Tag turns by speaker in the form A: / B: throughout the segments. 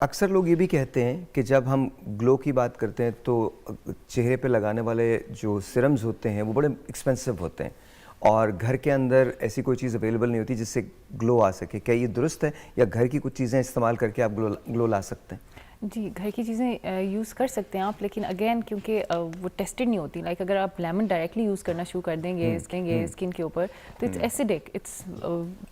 A: अक्सर लोग ये भी कहते हैं कि जब हम ग्लो की बात करते हैं तो चेहरे पे लगाने वाले जो सिरम्स होते हैं वो बड़े एक्सपेंसिव होते हैं और घर के अंदर ऐसी कोई चीज़ अवेलेबल नहीं होती जिससे ग्लो आ सके। क्या ये दुरुस्त है या घर की कुछ चीज़ें इस्तेमाल करके आप ग्लो ला सकते हैं?
B: जी, घर की चीज़ें यूज़ कर सकते हैं आप, लेकिन अगेन क्योंकि वो टेस्टेड नहीं होती। लाइक अगर आप लेमन डायरेक्टली यूज़ करना शुरू कर देंगे स्किन के ऊपर तो it's acidic, it's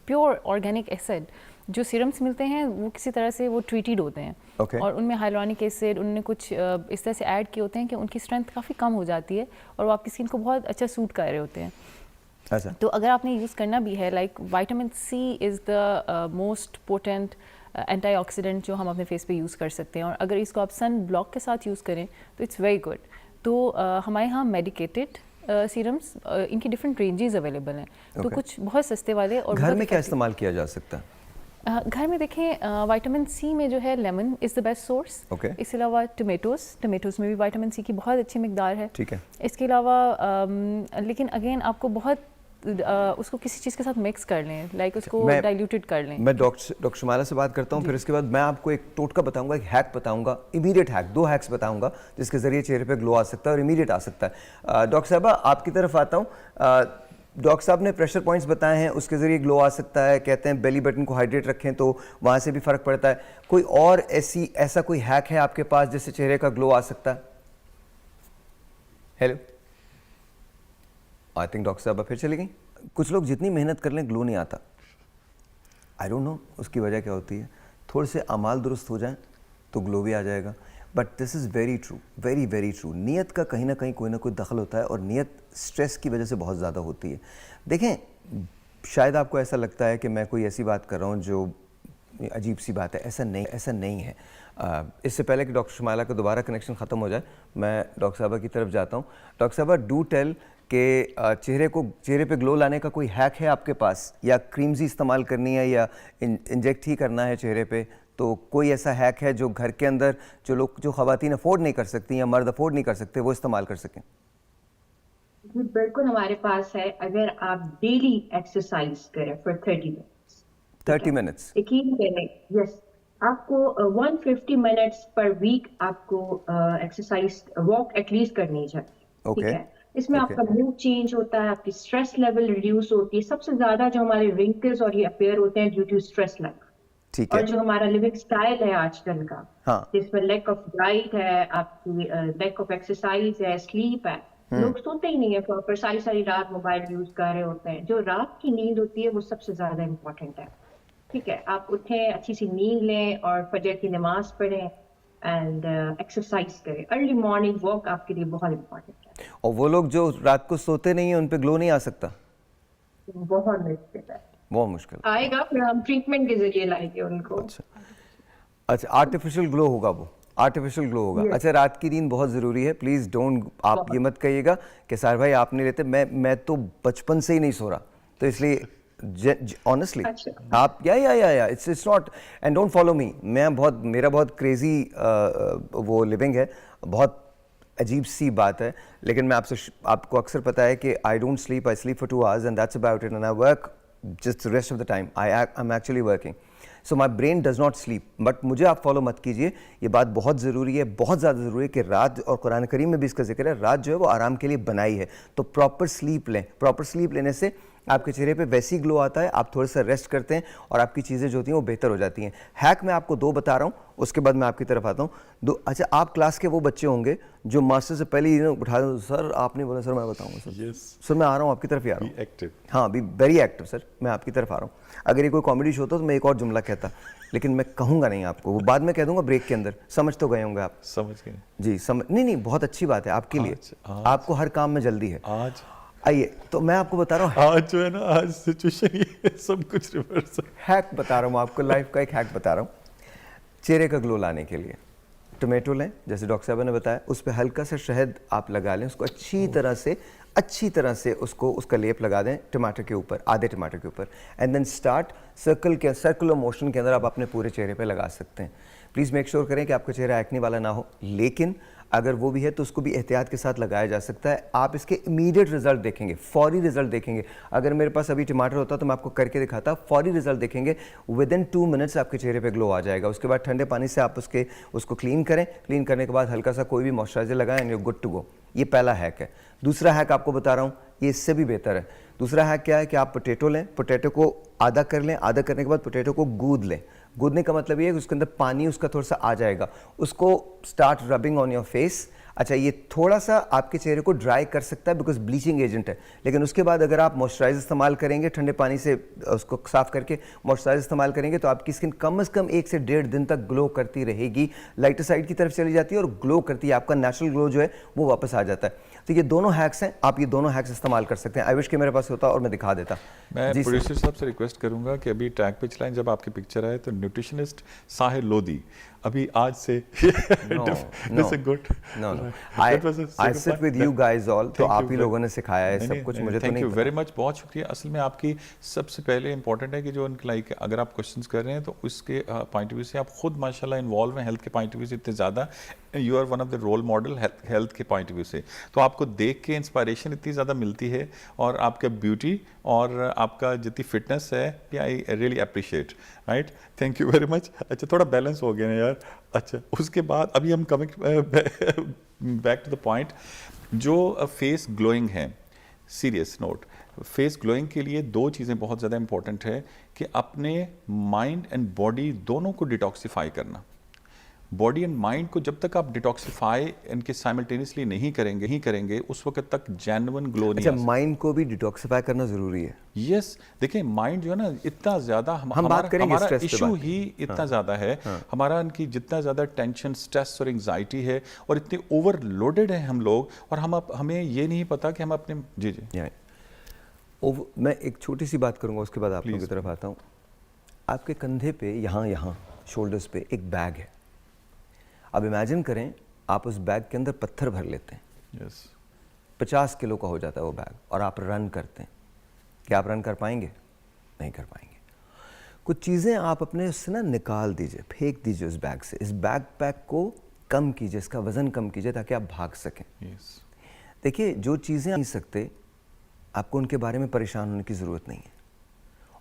B: pure organic acid. जो सीरम्स मिलते हैं वो किसी तरह से वो ट्रीटेड होते हैं और उनमें हाइलोनिक एसिड उन्होंने कुछ इस तरह से ऐड किए होते हैं कि उनकी स्ट्रेंथ काफ़ी कम हो जाती है और वो आपकी स्किन को बहुत अच्छा सूट कर रहे होते हैं।
A: अच्छा।
B: तो अगर आपने यूज़ करना भी है, like vitamin C is the most potent antioxidant जो हम अपने फेस पे यूज़ कर सकते हैं और अगर इसको आप सन ब्लॉक के साथ यूज़ करें तो इट्स वेरी गुड। तो हमारे यहाँ मेडिकेटेड सीरम्स इनकी डिफरेंट रेंजेस अवेलेबल हैं। तो कुछ बहुत सस्ते वाले और
A: घर में क्या इस्तेमाल किया जा सकता है?
B: घर में देखें विटामिन सी में जो है lemon is the best source. इसके अलावा टमेटोज़ में भी विटामिन सी की बहुत अच्छी मिकदार है।
A: ठीक है।
B: इसके अलावा लेकिन अगेन आपको बहुत उसको किसी चीज़ के साथ मिक्स कर लें, लाइक उसको डाइल्यूटेड कर लें।
A: मैं डॉक्टर शुमाला से बात करता हूँ, फिर उसके बाद मैं आपको एक टोटका बताऊंगा, एक हैक बताऊंगा, इमीडिएट हैक, 2 हैक्स बताऊंगा जिसके जरिए चेहरे पे ग्लो आ सकता है और इमीडिएट आ सकता है। डॉक्टर साहबा आपकी तरफ आता हूँ। डॉक्टर साहब ने प्रेशर पॉइंट्स बताए हैं, उसके ज़रिए ग्लो आ सकता है। कहते हैं बेली बटन को हाइड्रेट रखें तो वहाँ से भी फ़र्क पड़ता है। कोई और ऐसा कोई हैक है आपके पास जिससे चेहरे का ग्लो आ सकता है? हेलो, आई थिंक डॉक्टर साहब फिर चली गई। कुछ लोग जितनी मेहनत कर लें ग्लो नहीं आता। आई डोंट नो उसकी वजह क्या होती है। थोड़े से अमाल दुरुस्त हो जाएं तो ग्लो भी आ जाएगा। But this is very true, very very true. नीयत का कहीं ना कहीं कोई ना कोई दखल होता है और नीयत स्ट्रेस की वजह से बहुत ज़्यादा होती है। देखें, शायद आपको ऐसा लगता है कि मैं कोई ऐसी बात कर रहा हूँ जो अजीब सी बात है। ऐसा नहीं है। इससे पहले कि डॉक्टर शुमाला का दोबारा कनेक्शन ख़त्म हो जाए, मैं डॉक्टर साहबा की तरफ जाता हूँ। डॉक्टर साहबा, डू टेल कि चेहरे पे ग्लो लाने का कोई हैक है आपके पास, या क्रीम्स ही इस्तेमाल करनी है या इंजेक्ट ही करना है चेहरे पे? तो कोई ऐसा हैक है जो घर के अंदर जो ख़वातीन अफोर्ड नहीं कर सकती या मर्द अफोर्ड नहीं कर सकते वो इस्तेमाल कर सकें?
C: जी बिल्कुल, हमारे पास है। अगर आप डेली एक्सरसाइज करें फॉर 30 मिनट्स,
A: 30 मिनट्स,
C: यकीन करें, यस, आपको 150 मिनट्स पर वीक आपको एक्सरसाइज वॉक एटलीस्ट करनी चाहिए। ठीक है, इसमें आपका मूड चेंज होता है, आपकी स्ट्रेस लेवल रिड्यूस होती है। सबसे ज्यादा जो हमारे रिंकल्स और ये अपेयर होते हैं ड्यू टू स्ट्रेस लेवल।
A: ठीक
C: और
A: है।
C: जो हमारा लिविंग स्टाइल है आजकल का,
A: हाँ।
C: जिसमें लैक ऑफ डाइट है, आपकी लैक ऑफ एक्सरसाइज है, स्लीप है, लोग सोते ही नहीं है प्रॉपर, सारी सारी रात मोबाइल यूज कर रहे होते हैं। जो रात की नींद होती है वो सबसे ज्यादा इम्पोर्टेंट है। ठीक है, आप उठें, अच्छी सी नींद लें और फजर की नमाज पढ़ें एंड एक्सरसाइज करें। अर्ली मॉर्निंग वॉक आपके लिए बहुत इंपॉर्टेंट है।
A: और वो लोग जो रात को सोते नहीं है उन पे ग्लो नहीं आ सकता?
C: बहुत मुश्किल है।
A: बहुत मुश्किल
C: आएगा, फिर हम ट्रीटमेंट के जरिए लाएंगे उनको।
A: अच्छा, आर्टिफिशियल ग्लो होगा, वो आर्टिफिशियल ग्लो होगा। अच्छा, रात की नींद बहुत ज़रूरी है। प्लीज़ डोंट, आप ये मत कहिएगा कि सार भाई आप नहीं लेते। मैं तो बचपन से ही नहीं सो रहा, तो इसलिए ऑनेस्टली आप या it's not, and don't follow me. मेरा बहुत क्रेजी वो लिविंग है, बहुत अजीब सी बात है। लेकिन मैं आपको अक्सर पता है कि I don't sleep, I sleep for 2 hours and that's about it, and I work just the rest of the time. I'm actually working. So my brain does not sleep. But मुझे आप फॉलो मत कीजिए। ये बात बहुत ज़रूरी है, बहुत ज़्यादा ज़रूरी है कि रात, और कुरान करीम में भी इसका जिक्र है, रात जो है वो आराम के लिए बनाई है। तो प्रॉपर स्लीप लें। प्रॉपर स्लीप लेने से आपके चेहरे पे वैसी ग्लो आता है। आप थोड़ा सा रेस्ट करते हैं और आपकी चीज़ें जो होती हैं वो बेहतर हो जाती हैं। हैक मैं आपको 2 बता रहा हूँ, उसके बाद मैं आपकी तरफ आता हूँ। अच्छा, आप क्लास के वो बच्चे होंगे जो मास्टर से पहले ही उठा दो, सर आपने बोला, सर मैं बताऊँगा सर। सर मैं आ रहा हूँ आपकी तरफ ही आ रहा हूँ। एक्टिव, हाँ, बी वेरी एक्टिव सर, मैं आपकी तरफ आ रहा हूँ। अगर ये कोई कॉमेडी शो होता तो मैं एक और जुमला कहता, लेकिन मैं कहूँगा नहीं आपको, वो बाद में कह दूंगा ब्रेक के अंदर। समझ तो गए होंगे आप? समझ गए जी, नहीं, बहुत अच्छी बात है आपके लिए। आपको हर काम में जल्दी है। आज आइए, तो मैं आपको बता रहा हूँ, आज जो है ना, आज सिचुएशन ये सब कुछ रिवर्स है। हैक बता रहा हूँ आपको, लाइफ का एक हैक बता रहा हूँ चेहरे का ग्लो लाने के लिए। टोमेटो लें, जैसे डॉक्टर साहब ने बताया, उस पर हल्का सा शहद आप लगा लें, उसको अच्छी तरह से उसका लेप लगा दें टमाटर के ऊपर, आधे टमाटर के ऊपर, and then start circular motion के अंदर आप अपने पूरे चेहरे पे लगा सकते हैं। प्लीज़ मेक श्योर करें कि आपका चेहरा एक्ने वाला ना हो, लेकिन अगर वो भी है तो उसको भी एहतियात के साथ लगाया जा सकता है। आप इसके इमीडिएट रिजल्ट देखेंगे, फौरी रिजल्ट देखेंगे। अगर मेरे पास अभी टमाटर होता तो मैं आपको करके दिखाता, फौरी रिजल्ट देखेंगे, विद इन 2 मिनट्स आपके चेहरे पे ग्लो आ जाएगा। उसके बाद ठंडे पानी से आप उसको क्लीन करें, क्लीन करने के बाद हल्का सा कोई भी मॉइस्चराइजर लगाएं and you good to go. ये पहला हैक है। दूसरा हैक आपको बता रहा हूँ, ये इससे भी बेहतर है। दूसरा हैक क्या है कि आप पोटैटो लें, पोटैटो को आधा कर लें, आधा करने के बाद पोटैटो को गूंद लें। गूंदने का मतलब ये है कि उसके अंदर पानी उसका थोड़ा सा आ जाएगा, उसको start rubbing on your face. अच्छा, ये थोड़ा सा आपके चेहरे को ड्राई कर सकता है बिकॉज ब्लीचिंग एजेंट है, लेकिन उसके बाद अगर आप मॉइस्चराइजर इस्तेमाल करेंगे, ठंडे पानी से उसको साफ करके मॉइस्चराइजर इस्तेमाल करेंगे तो आपकी स्किन कम से कम 1 से 1.5 दिन तक ग्लो करती रहेगी, लाइटर साइड की तरफ चली जाती है और ग्लो करती है। आपका नेचुरल ग्लो जो है वो वापस आ जाता है। तो ये दोनों हैक्स हैं, आप ये दोनों हैक्स इस्तेमाल कर सकते हैं। आई विश कि मेरे पास होता और मैं दिखा देता।
D: मैं
A: जी सर।
D: प्रोड्यूसर साहब से रिक्वेस्ट करूंगा कि अभी टैग पे चलाएं, जब आपकी पिक्चर आए तो न्यूट्रिशनिस्ट साहिर लोधी अभी आज से That's a good.
A: No.
D: That was a
A: I
D: second
A: sit
D: point.
A: with you guys all, तो
D: Thank
A: आप
D: you
A: ही
D: very-
A: लोगों ने सिखाया है सब कुछ, मुझे तो
D: थैंक
A: नहीं
D: यू
A: पता।
D: वेरी मच, बहुत शुक्रिया। असल में आपकी सबसे पहले इंपॉर्टेंट है कि जो लाइक अगर आप क्वेश्चंस कर रहे हैं तो उसके पॉइंट ऑफ व्यू से आप खुद माशाल्लाह इन्वॉल्व हैं हेल्थ के पॉइंट ऑफ व्यू से इतने ज़्यादा, you are one of the role model health के पॉइंट ऑफ व्यू से। तो आपको देख के इंस्पायरेशन इतनी ज़्यादा मिलती है, और आपका ब्यूटी और आपका जितनी फिटनेस है, I really appreciate. Right, thank you very much. अच्छा, थोड़ा बैलेंस हो गया ना यार। अच्छा, उसके बाद अभी हम coming back to the point, जो फेस ग्लोइंग है, सीरियस नोट, फेस ग्लोइंग के लिए 2 चीज़ें बहुत ज़्यादा इंपॉर्टेंट है कि अपने माइंड एंड बॉडी दोनों को डिटॉक्सिफाई करना। बॉडी एंड माइंड को जब तक आप डिटॉक्सिफाई इनके साइमल्टेनियसली नहीं करेंगे उस वक्त तक जेन्युइन ग्लो नहीं
A: अच्छा,
D: आ सकता।
A: माइंड को भी डिटॉक्सिफाई करना जरूरी है।
D: यस, देखिए माइंड जो है ना इतना ज्यादा
A: बात करेंगे
D: हमारा
A: stress पे
D: इशू
A: बात।
D: ही इतना ज्यादा है, हमारा इनकी जितना ज्यादा टेंशन, स्ट्रेस और एंजाइटी है, और इतने ओवरलोडेड हैं हम लोग, और हमें ये नहीं पता कि हम अपने जी
A: मैं एक छोटी सी बात करूंगा, उसके बाद आप लोगों की तरफ आता हूँ। आपके कंधे पे यहाँ शोल्डर्स पे एक बैग है। अब इमेजिन करें आप उस बैग के अंदर पत्थर भर लेते हैं,
D: यस
A: 50 किलो का हो जाता है वो बैग, और आप रन करते हैं। क्या आप रन कर पाएंगे? नहीं कर पाएंगे। कुछ चीज़ें आप अपने उससे ना निकाल दीजिए, फेंक दीजिए उस बैग से। इस बैग पैक को कम कीजिए, इसका वज़न कम कीजिए ताकि आप भाग सकें।
D: यस
A: देखिए, जो चीज़ें नहीं सकते आपको उनके बारे में परेशान होने की ज़रूरत नहीं है,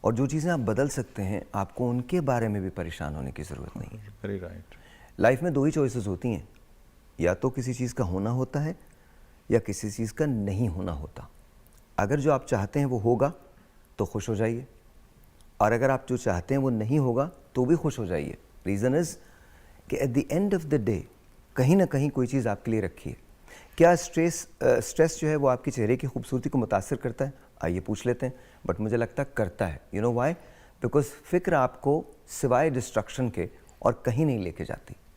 A: और जो चीज़ें आप बदल सकते हैं आपको उनके बारे में भी परेशान होने की ज़रूरत नहीं है।
D: Very right.
A: लाइफ में 2 ही चॉइसेस होती हैं, या तो किसी चीज़ का होना होता है या किसी चीज़ का नहीं होना होता। अगर जो आप चाहते हैं वो होगा तो खुश हो जाइए, और अगर आप जो चाहते हैं वो नहीं होगा तो भी खुश हो जाइए। रीज़न इज़ कि at the end of the day कहीं ना कहीं कोई चीज़ आपके लिए रखी है। क्या स्ट्रेस जो है वो आपके चेहरे की खूबसूरती को मुतासर करता है? आइए पूछ लेते हैं, बट मुझे लगता है करता है। You know why? बिकॉज फ़िक्र आपको सिवाय डिस्ट्रक्शन के और कहीं नहीं लेके जाती।